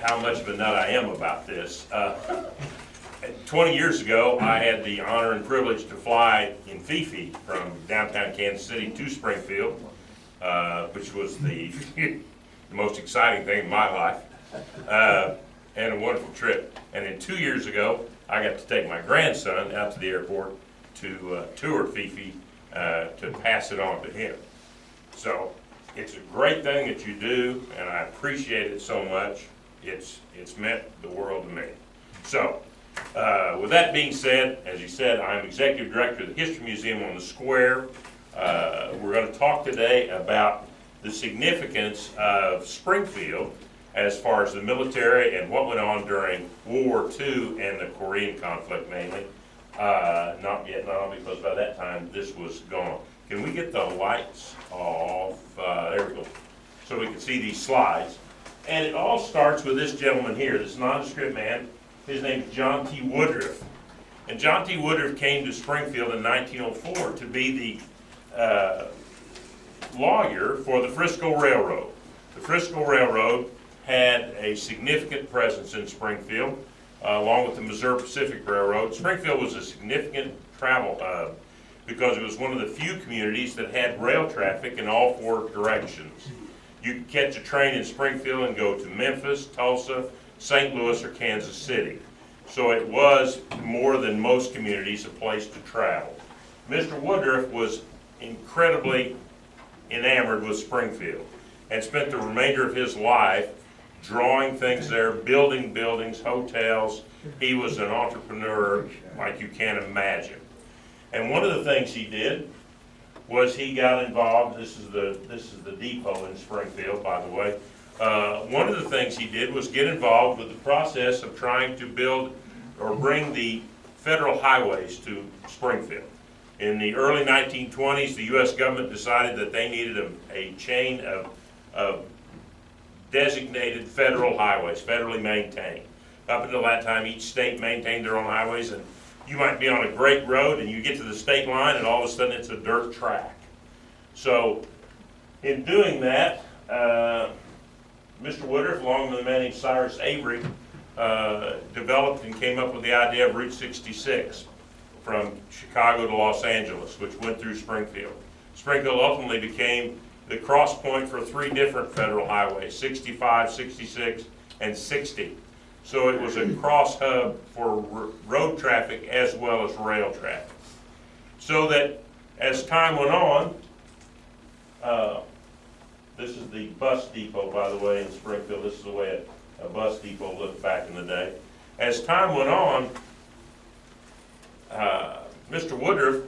how much of a nut I am about this. 20 years ago, I had the honor and privilege to fly in Fifi from downtown Kansas City to Springfield, which was the most exciting thing in my life, and a wonderful trip. And then 2 years ago, I got to take my grandson out to the airport to tour Fifi to pass it on to him. So it's a great thing that you do, and I appreciate it so much. It's meant the world to me. So, with that being said, as you said, I'm Executive Director of the History Museum on the Square. We're going to talk today about the significance of Springfield as far as the military and what went on during World War II and the Korean conflict mainly. Not all because by that time this was gone. Can we get the lights off? There we go. So we can see these slides. And it all starts with this gentleman here, this nondescript man. His name is John T. Woodruff. And John T. Woodruff came to Springfield in 1904 to be the lawyer for the Frisco Railroad. The Frisco Railroad had a significant presence in Springfield, along with the Missouri Pacific Railroad. Springfield was a significant travel hub because it was one of the few communities that had rail traffic in all four directions. You could catch a train in Springfield and go to Memphis, Tulsa, St. Louis, or Kansas City. So it was, more than most communities, a place to travel. Mr. Woodruff was incredibly enamored with Springfield and spent the remainder of his life drawing things there, building buildings, hotels. He was an entrepreneur like you can't imagine. And one of the things he did was he got involved. This is the depot in Springfield, by the way. One of the things he did was get involved with the process of trying to build or bring the federal highways to Springfield. In the early 1920s, the U.S. government decided that they needed a chain of designated federal highways, federally maintained. Up until that time, each state maintained their own highways, and you might be on a great road and you get to the state line and all of a sudden it's a dirt track. So in doing that, Mr. Woodruff, along with a man named Cyrus Avery, developed and came up with the idea of Route 66 from Chicago to Los Angeles, which went through Springfield. Springfield ultimately became the cross point for three different federal highways, 65, 66, and 60. So it was a cross hub for road traffic as well as rail traffic. So that as time went on, this is the bus depot, by the way, in Springfield. This is the way a bus depot looked back in the day. As time went on, Mr. Woodruff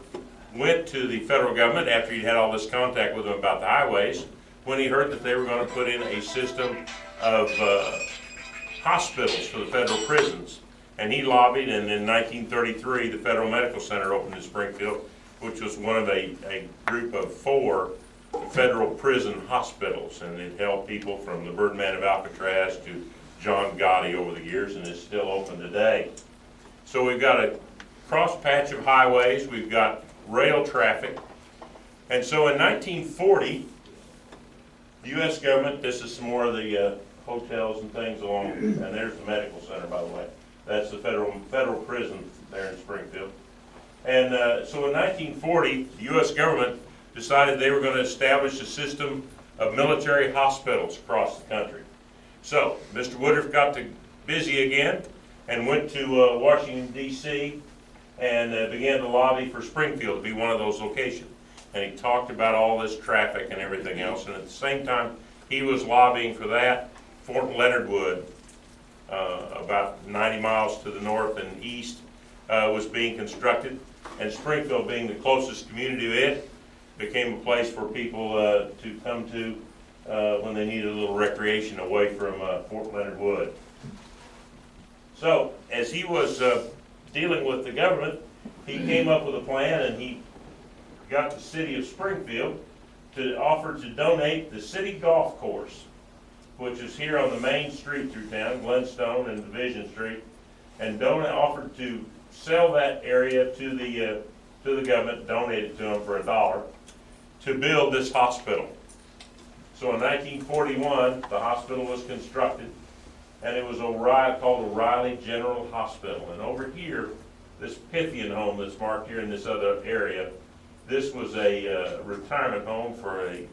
went to the federal government after he'd had all this contact with them about the highways, when he heard that they were going to put in a system of hospitals for the federal prisons. And he lobbied, and in 1933, the Federal Medical Center opened in Springfield, which was one of a group of 4 federal prison hospitals, and it held people from the Birdman of Alcatraz to John Gotti over the years, and is still open today. So we've got a cross patch of highways, we've got rail traffic, and so in 1940, the U.S. government, this is some more of the hotels and things along, and there's the medical center, by the way. That's the federal prison there in Springfield. And so in 1940, the U.S. government decided they were going to establish a system of military hospitals across the country. So Mr. Woodruff got busy again and went to Washington, D.C., and began to lobby for Springfield to be one of those locations. And he talked about all this traffic and everything else, and at the same time he was lobbying for that, Fort Leonard Wood, about 90 miles to the north and east, was being constructed, and Springfield, being the closest community to it, became a place for people to come to when they needed a little recreation away from Fort Leonard Wood. So as he was dealing with the government, he came up with a plan, and he got the city of Springfield to offer to donate the city golf course, which is here on the main street through town, Glenstone and Division Street, and offered to sell that area to the government, donate it to them for $1, to build this hospital. So in 1941, the hospital was constructed, and it was O'Reilly, called O'Reilly General Hospital. And over here, this Pythian home that's marked here in this other area, this was a retirement home for a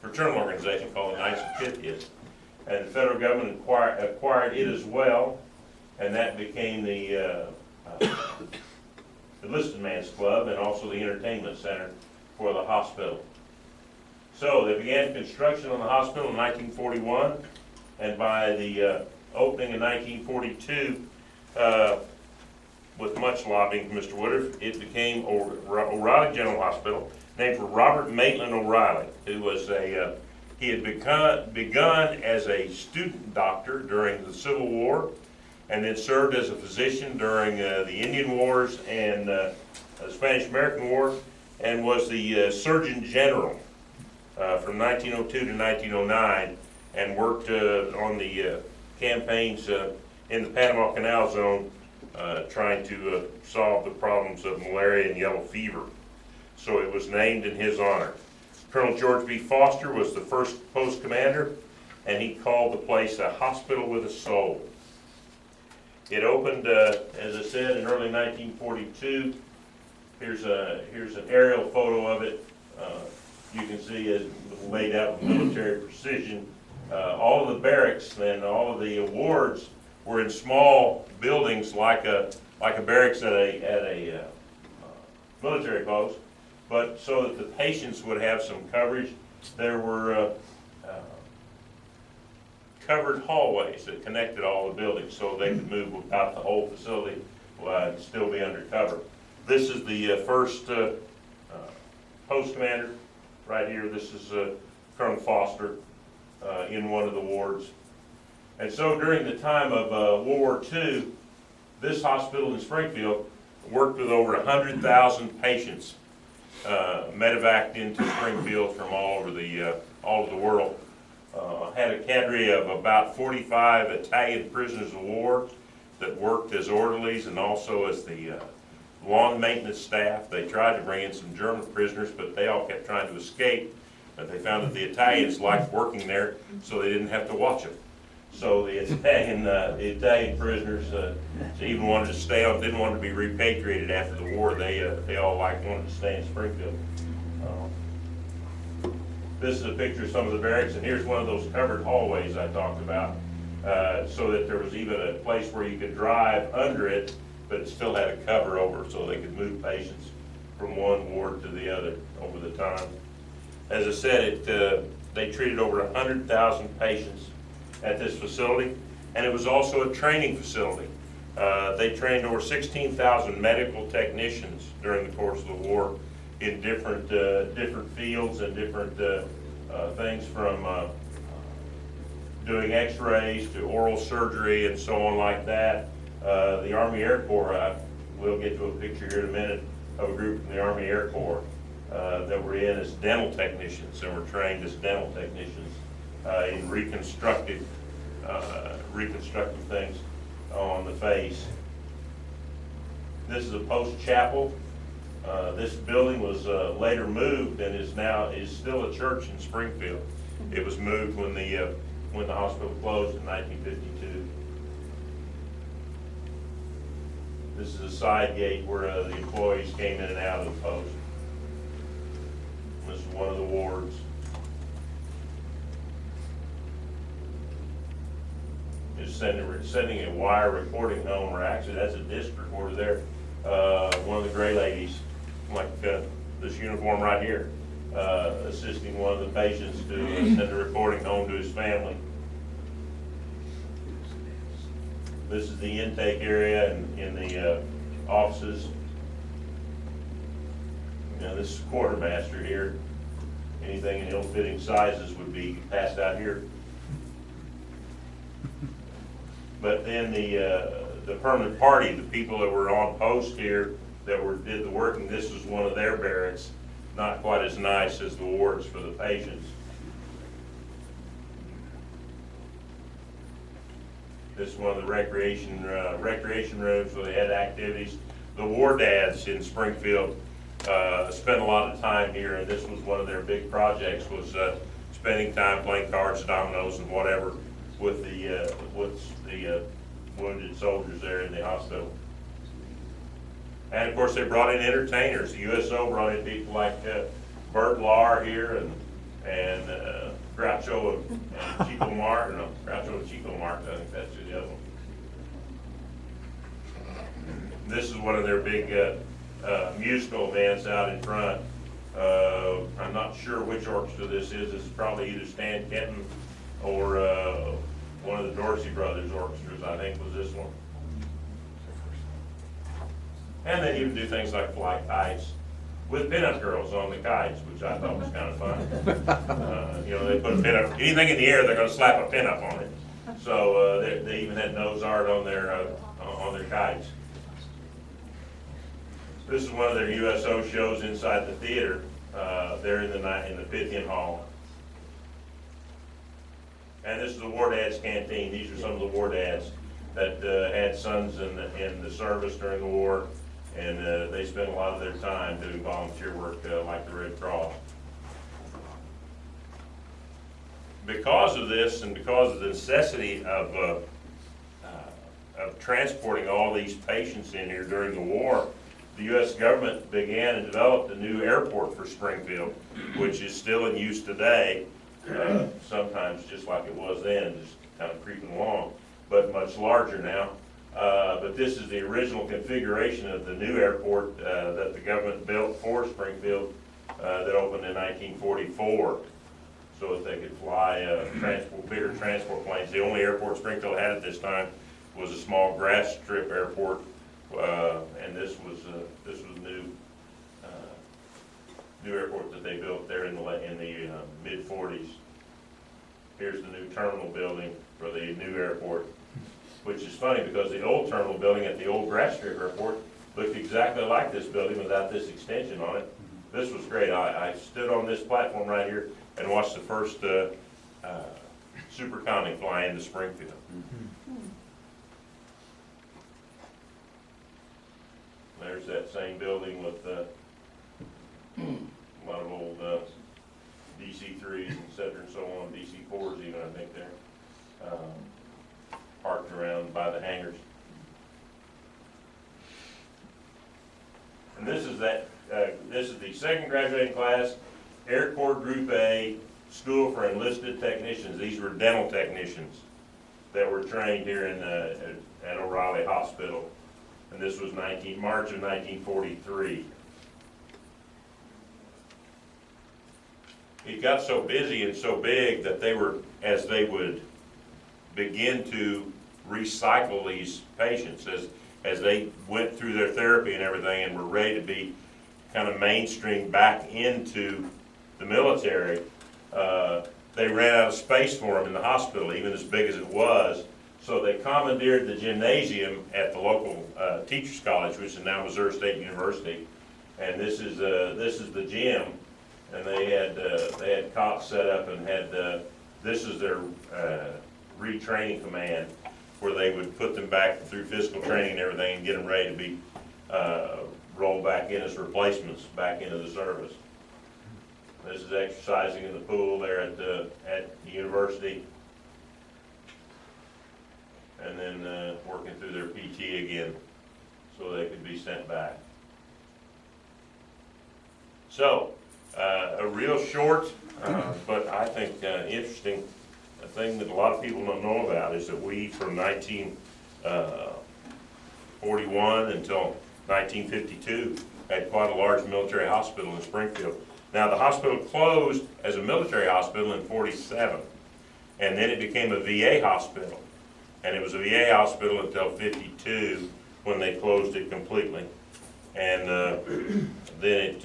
fraternal organization called the Knights of Pythias. And the federal government acquired it as well, and that became the Enlisted Man's Club and also the entertainment center for the hospital. So they began construction on the hospital in 1941, and by the opening in 1942, with much lobbying from Mr. Woodruff, it became O'Reilly General Hospital, named for Robert Maitland O'Reilly, who was he had begun as a student doctor during the Civil War, and then served as a physician during the Indian Wars and the Spanish-American War, and was the Surgeon General from 1902 to 1909, and worked on the campaigns in the Panama Canal Zone, trying to solve the problems of malaria and yellow fever. So it was named in his honor. Colonel George B. Foster was the first post commander, and he called the place a hospital with a soul. It opened, as I said, in early 1942. Here's an aerial photo of it. You can see it laid out with military precision. All of the barracks and all of the wards were in small buildings like a barracks at a military post, but so that the patients would have some coverage. There were covered hallways that connected all the buildings so they could move about the whole facility and still be under cover. This is the first post commander right here. This is Colonel Foster in one of the wards. And so during the time of World War II, this hospital in Springfield worked with over 100,000 patients medevaced into Springfield from all over the world. Had a cadre of about 45 Italian prisoners of war that worked as orderlies and also as the lawn maintenance staff. They tried to bring in some German prisoners, but they all kept trying to escape. But they found that the Italians liked working there, so they didn't have to watch them. So the Italian prisoners even wanted to stay on, didn't want to be repatriated after the war. They all wanted to stay in Springfield. This is a picture of some of the barracks, and here's one of those covered hallways I talked about, so that there was even a place where you could drive under it, but it still had a cover over so they could move patients from one ward to the other over the time. As I said, they treated over 100,000 patients at this facility, and it was also a training facility. They trained over 16,000 medical technicians during the course of the war in different fields and different things, from doing x-rays to oral surgery and so on like that. The Army Air Corps, we'll get to a picture here in a minute of a group from the Army Air Corps that were in as dental technicians and were trained as dental technicians in reconstructive things on the face. This is a post chapel. This building was later moved and is still a church in Springfield. It was moved when the hospital closed in 1952. This is a side gate where the employees came in and out of the post. This is one of the wards. Just sending a wire recording home, or actually that's a disc recorder there. One of the gray ladies, like this uniform right here, assisting one of the patients to send a recording home to his family. This is the intake area in the offices. Now this is quartermaster here. Anything in ill-fitting sizes would be passed out here. But then the permanent party, the people that were on post here that did the working, this was one of their barracks. Not quite as nice as the wards for the patients. This is one of the recreation rooms where they had activities. The war dads in Springfield spent a lot of time here, and this was one of their big projects, was spending time playing cards, dominoes, and whatever with the wounded soldiers there in the hospital. And of course, they brought in entertainers. The USO brought in people like Bert Lahr here and Groucho and Chico Martin. No, Groucho and Chico Martin, I think that's the other one. This is one of their big musical events out in front. I'm not sure which orchestra this is. This is probably either Stan Kenton or one of the Dorsey Brothers orchestras, I think was this one. And they even do things like fly kites with pinup girls on the kites, which I thought was kind of fun. You know, they put a pinup, anything in the air, they're going to slap a pinup on it. So they even had nose art on their kites. This is one of their USO shows inside the theater. There in the Pythian Hall. And this is the War Dad's Canteen. These are some of the War Dads that had sons in the service during the war, and they spent a lot of their time doing volunteer work like the Red Cross. Because of this, and because of the necessity of transporting all these patients in here during the war, the U.S. government began and developed a new airport for Springfield, which is still in use today, sometimes just like it was then, just kind of creeping along, but much larger now. But this is the original configuration of the new airport that the government built for Springfield that opened in 1944, so that they could fly bigger transport planes. The only airport Springfield had at this time was a small grass strip airport. And this was new airport that they built there in the mid 40s. Here's the new terminal building for the new airport, which is funny because the old terminal building at the old grass strip airport looked exactly like this building without this extension on it. This was great. I stood on this platform right here and watched the first Superconic fly into Springfield. There's that same building with a lot of old DC-3s, et cetera, and so on, DC-4s even, I think they're parked around by the hangars. And this is the second graduating class, Air Corps Group A, School for Enlisted Technicians. These were dental technicians that were trained here at O'Reilly Hospital. And this was March of 1943. It got so busy and so big that as they would begin to recycle these patients, as they went through their therapy and everything and were ready to be kind of mainstream back into the military, they ran out of space for them in the hospital, even as big as it was. So they commandeered the gymnasium at the local teachers college, which is now Missouri State University, and this is the gym, and they had cots set up and had this is their retraining command, where they would put them back through physical training and everything and get them ready to be rolled back in as replacements back into the service. This is exercising in the pool there at the university. And then working through their PT again so they could be sent back. So, a real short, but I think interesting thing that a lot of people don't know about is that we, from 1941 until 1952, had quite a large military hospital in Springfield. Now, the hospital closed as a military hospital in 47, and then it became a VA hospital. And it was a VA hospital until 52 when they closed it completely. And then it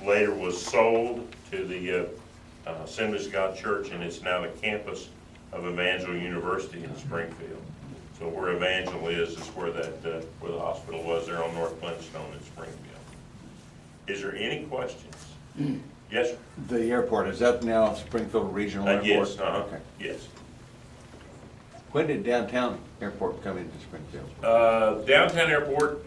later was sold to the Assemblies of God Church, and it's now the campus of Evangel University in Springfield. So where Evangel is where the hospital was there on North Flintstone in Springfield. Is there any questions? Yes, sir? The airport, is that now Springfield Regional Airport? Yes, Okay. yes. When did downtown airport come into Springfield? Downtown airport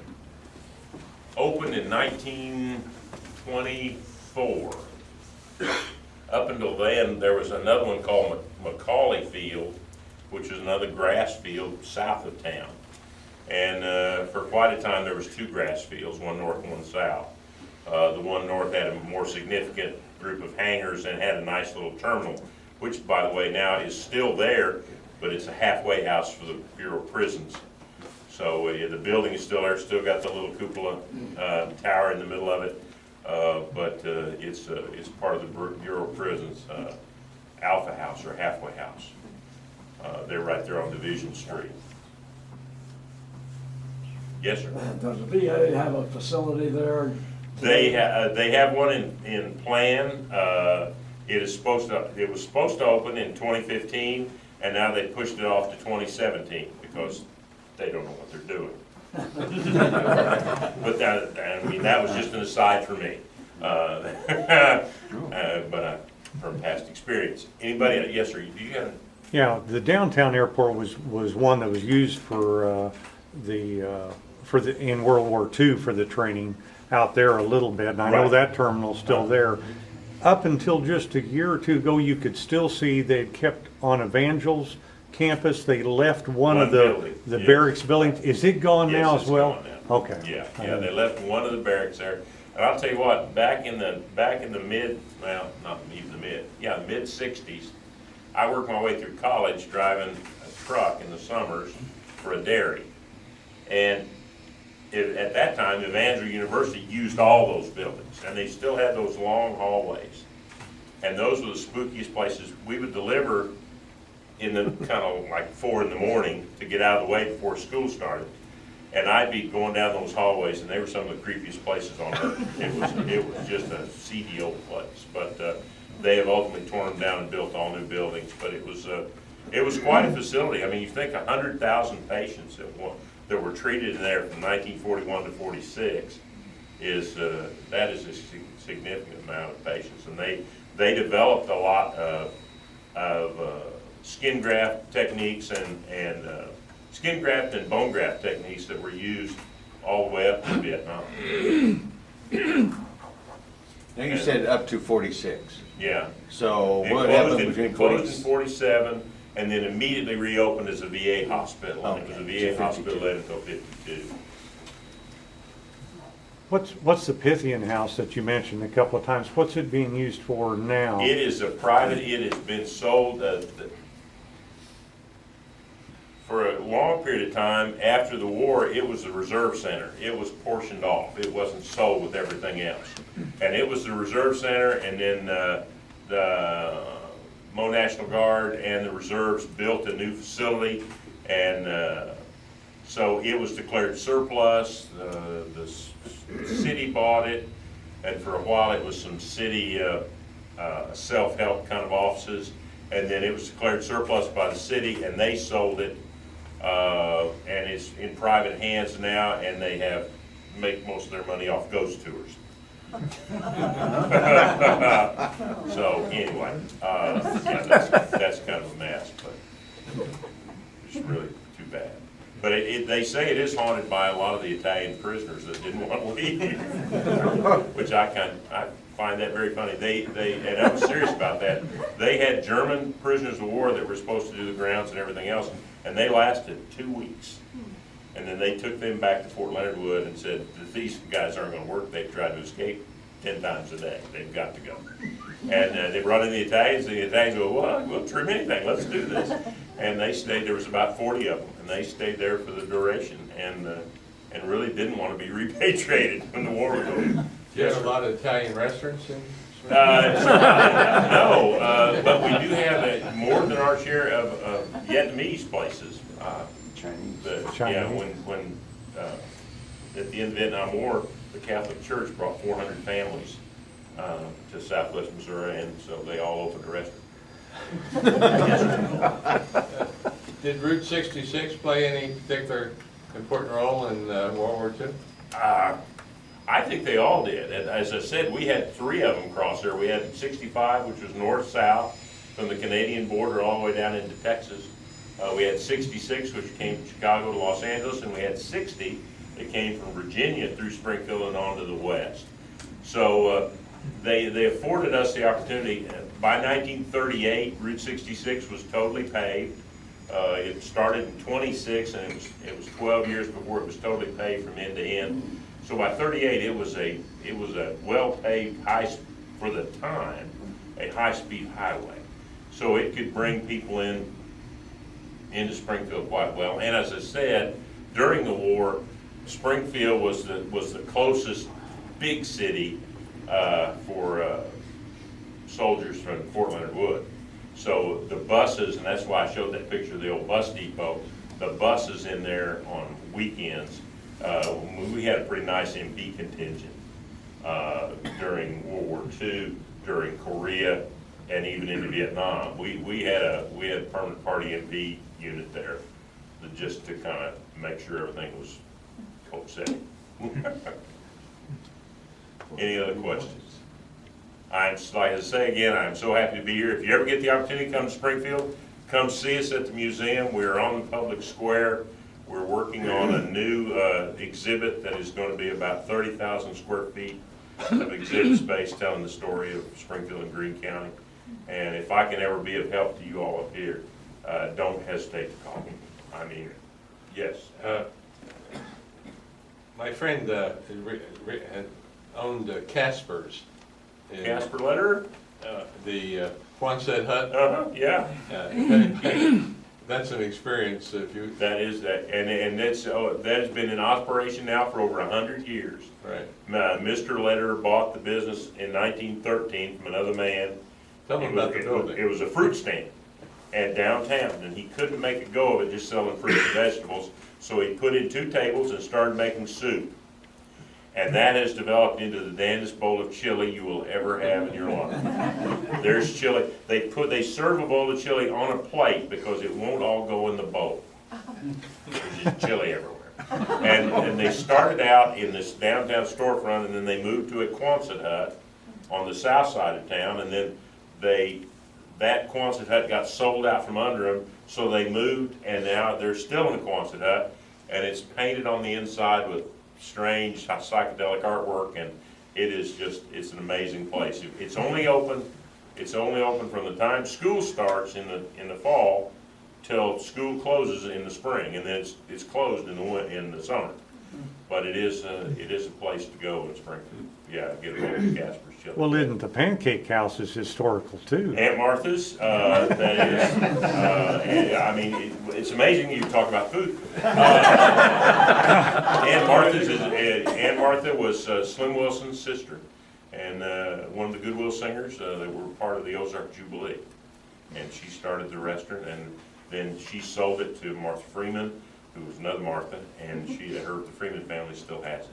opened in 1924. Up until then, there was another one called McCauley Field, which is another grass field south of town. And for quite a time, there was two grass fields, one north and one south. The one north had a more significant group of hangars and had a nice little terminal, which, by the way, now is still there, but it's a halfway house for the Bureau of Prisons. So the building is still there, still got the little cupola tower in the middle of it, but it's part of the Bureau of Prisons Alpha House or halfway house. They're right there on Division Street. Yes, sir. Does the VA have a facility there? They have one in plan. It was supposed to open in 2015, and now they pushed it off to 2017 because they don't know what they're doing. But that was just an aside for me. But from past experience. Anybody? Yes, sir. Do you have? Yeah, the downtown airport was one that was used for in World War II for the training out there a little bit, and I know Right. that terminal's still there. Up until just a year or two ago, you could still see they'd kept on Evangel's campus. They left one of building, the yes. barracks buildings. Is it gone Yes, now it's as well? gone now. Okay. Yeah, they left one of the barracks there. And I'll tell you what, back in the mid, well, not even the mid 60s, I worked my way through college driving a truck in the summers for a dairy. And at that time, Evangel University used all those buildings, and they still had those long hallways. And those were the spookiest places. We would deliver in the kind of like 4 in the morning to get out of the way before school started. And I'd be going down those hallways, and they were some of the creepiest places on earth. It was just a seedy old place. But they have ultimately torn them down and built all new buildings. But it was quite a facility. I mean, you think 100,000 patients that were treated in there from 1941 to 46 that is a significant amount of patients. And they developed a lot of skin graft techniques and skin graft and bone graft techniques that were used all the way up to Vietnam. Now you said up to 46. Yeah. So It what closed happened in- between it closed 40? in 47 and then immediately reopened as a VA hospital. And it was a Okay, VA so hospital 52. then until 52. What's the Pythian house that you mentioned a couple of times? What's it being used for now? It is a private, it has been sold for a long period of time. After the war, it was the reserve center. It was portioned off. It wasn't sold with everything else. And it was the reserve center, and then the Mo National Guard and the reserves built a new facility, and so it was declared surplus. The city bought it, and for a while it was some city self-help kind of offices, and then it was declared surplus by the city, and they sold it, and it's in private hands now, and they make most of their money off ghost tours. So anyway, yeah, that's kind of a mess, but it's really too bad. But they say it is haunted by a lot of the Italian prisoners that didn't want to leave, which I find that very funny. And I was serious about that. They had German prisoners of war that were supposed to do the grounds and everything else, and they lasted 2 weeks. And then they took them back to Fort Leonard Wood and said, these guys aren't going to work. They've tried to escape 10 times a day. They've got to go. And they brought in the Italians, and the Italians go, well, we'll trim anything. Let's do this. And they stayed. There was about 40 of them, and they stayed there for the duration, and really didn't want to be repatriated when the war was over. Do you have a lot of Italian restaurants in Springfield? No, but we do have more than our share of Vietnamese places. Chinese. Yeah, when at the end of the Vietnam War, the Catholic Church brought 400 families to Southwest Missouri, and so they all opened a restaurant. Did Route 66 play any particular important role in World War II? I think they all did. And as I said, we had 3 of them cross there. We had 65, which was north-south from the Canadian border all the way down into Texas. We had 66, which came from Chicago to Los Angeles, and we had 60 that came from Virginia through Springfield and on to the west. So they afforded us the opportunity. By 1938, Route 66 was totally paved. It started in 26, and it was 12 years before it was totally paved from end to end. So by 38, it was a well-paved, for the time, a high-speed highway. So it could bring people into Springfield quite well. And as I said, during the war, Springfield was the closest big city for soldiers from Fort Leonard Wood. So the buses, and that's why I showed that picture of the old bus depot, the buses in there on weekends, we had a pretty nice MP contingent during World War II, during Korea, and even into Vietnam. We had a permanent party MP unit there just to kind of make sure everything was copacetic. Any other questions? Like I say again, I'm so happy to be here. If you ever get the opportunity to come to Springfield, come see us at the museum. We're on the public square. We're working on a new exhibit that is going to be about 30,000 square feet of exhibit space telling the story of Springfield and Greene County. And if I can ever be of help to you all up here, don't hesitate to call me. I mean, yes. My friend owned Casper's. Casper Letter? The Quonset hut. Yeah. That's an experience if you. That is that, and that has been in operation now for over 100 years. Right. Mr. Letter bought the business in 1913 from another man. Tell me about the building. It was a fruit stand at downtown, and he couldn't make a go of it just selling fruit and vegetables, so he put in 2 tables and started making soup. And that has developed into the damnedest bowl of chili you will ever have in your life. There's chili. They serve a bowl of chili on a plate because it won't all go in the bowl. There's just chili everywhere. And they started out in this downtown storefront, and then they moved to a Quonset hut on the south side of town, and then that Quonset hut got sold out from under them, so they moved, and now they're still in the Quonset hut, and it's painted on the inside with strange psychedelic artwork, and it's an amazing place. It's only open from the time school starts in the fall till school closes in the spring, and then it's closed in the summer. But it is a place to go in Springfield. Yeah, get a look at Casper's chili. Well, isn't the Pancake House is historical too? Aunt Martha's, that is, I mean, it's amazing you talk about food. Aunt Martha was Slim Wilson's sister, and one of the Goodwill singers that were part of the Ozark Jubilee. And she started the restaurant, and then she sold it to Martha Freeman, who was another Martha, and the Freeman family still has it.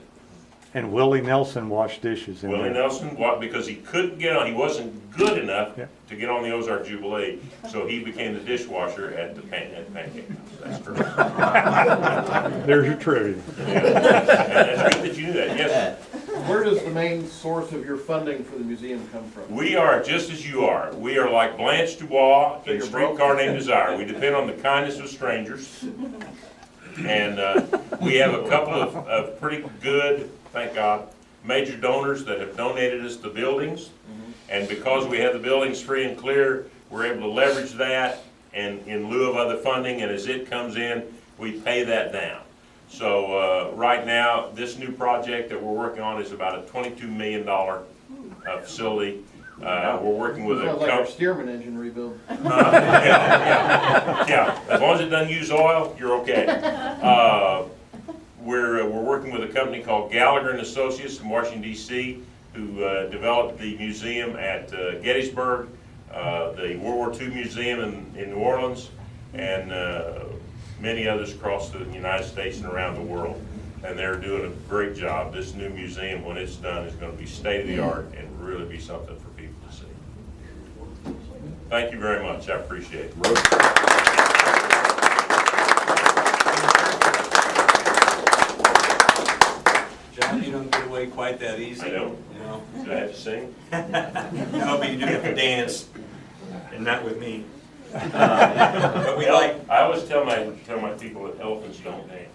And Willie Nelson washed dishes in Willie there. Nelson, because he couldn't get on, he wasn't good enough to get on the Ozark Jubilee, so he became the dishwasher at the Pancake House. That's true. There's your trivia. Yeah. And that's good that you knew that, yes. Where does the main source of your funding for the museum come from? We are just as you are. We are like Blanche Dubois in Streetcar Named Desire. We depend on the kindness of strangers. And we have a couple of pretty good, thank God, major donors that have donated us the buildings. And because we have the buildings free and clear, we're able to leverage that and in lieu of other funding, and as it comes in, we pay that down. So right now, this new project that we're working on is about a $22 million facility. We're working with a Sounds like our company. Stearman engine rebuild. Yeah. As long as it doesn't use oil, you're okay. We're working with a company called Gallagher and Associates in Washington D.C. who developed the museum at Gettysburg, the World War II museum in New Orleans, and many others across the United States and around the world. And they're doing a great job. This new museum, when it's done, is going to be state of the art and really be something for people to see. Thank you very much. I appreciate it. John, you don't get away quite that easy. I know. You know? Do I have to sing? No, but you do have to dance, and not with me. But we like. I always tell my people that elephants don't dance.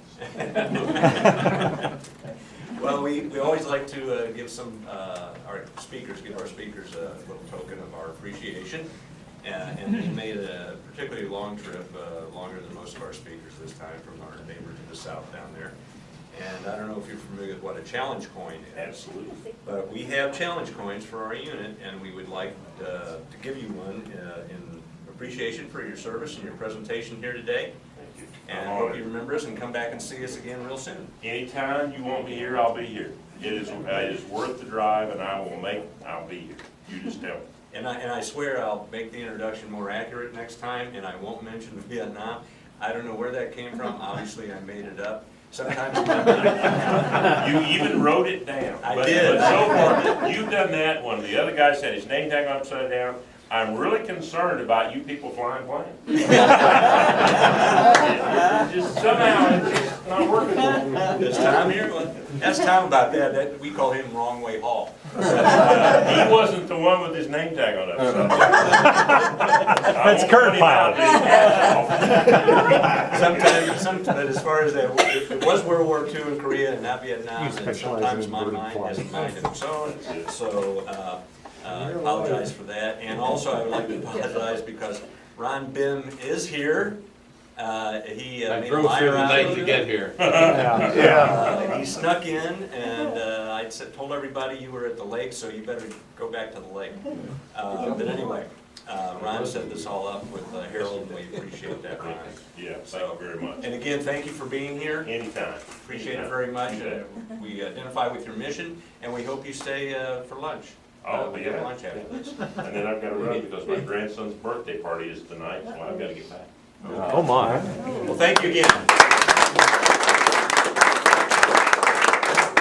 Well, we always like to give our speakers a little token of our appreciation. And they made a particularly long trip, longer than most of our speakers this time, from our neighbor to the south down there. And I don't know if you're familiar with what a challenge coin is. Absolutely. But we have challenge coins for our unit, and we would like to give you one in appreciation for your service and your presentation here today. Thank you. And I I'm hope honored. you remember us and come back and see us again real soon. Anytime you want me here, I'll be here. It is worth the drive, and I'll be here. You just tell me. And I swear I'll make the introduction more accurate next time, and I won't mention Vietnam. I don't know where that came from. Obviously, I made it up. Sometimes You even wrote it down. I But- did. But so far, you've done that. When the other guy said his name tag upside down, I'm really concerned about you people flying planes. Just somehow, it's just not working for me. Is Tom here? Well, ask Tom about that. We call him Wrong Way Hall. He wasn't the one with his name tag on upside down. That's Kurt Pyle. Sometimes, but as far as that, it was World War II in Korea and not Vietnam, You and specialize sometimes in my bird mind flying. has a mind of its own. So I apologize for that. And also, I would like to apologize because Ron Bim is here. He I made a drove through the lie night around. to get here. Yeah. He snuck in, and I told everybody you were at the lake, so you better go back to the lake. But anyway, Ron set this all up with Harold, and we appreciate that, Ron. Yeah, thank you very much. And again, thank you for being here. Anytime. Appreciate it Anytime. very much. You bet. We identify with your mission, and we hope you stay for lunch. Oh, We yeah. have lunch after this. And then I've got to run because my grandson's birthday party is tonight, so I've got to get back. Oh, my. Well, thank you again.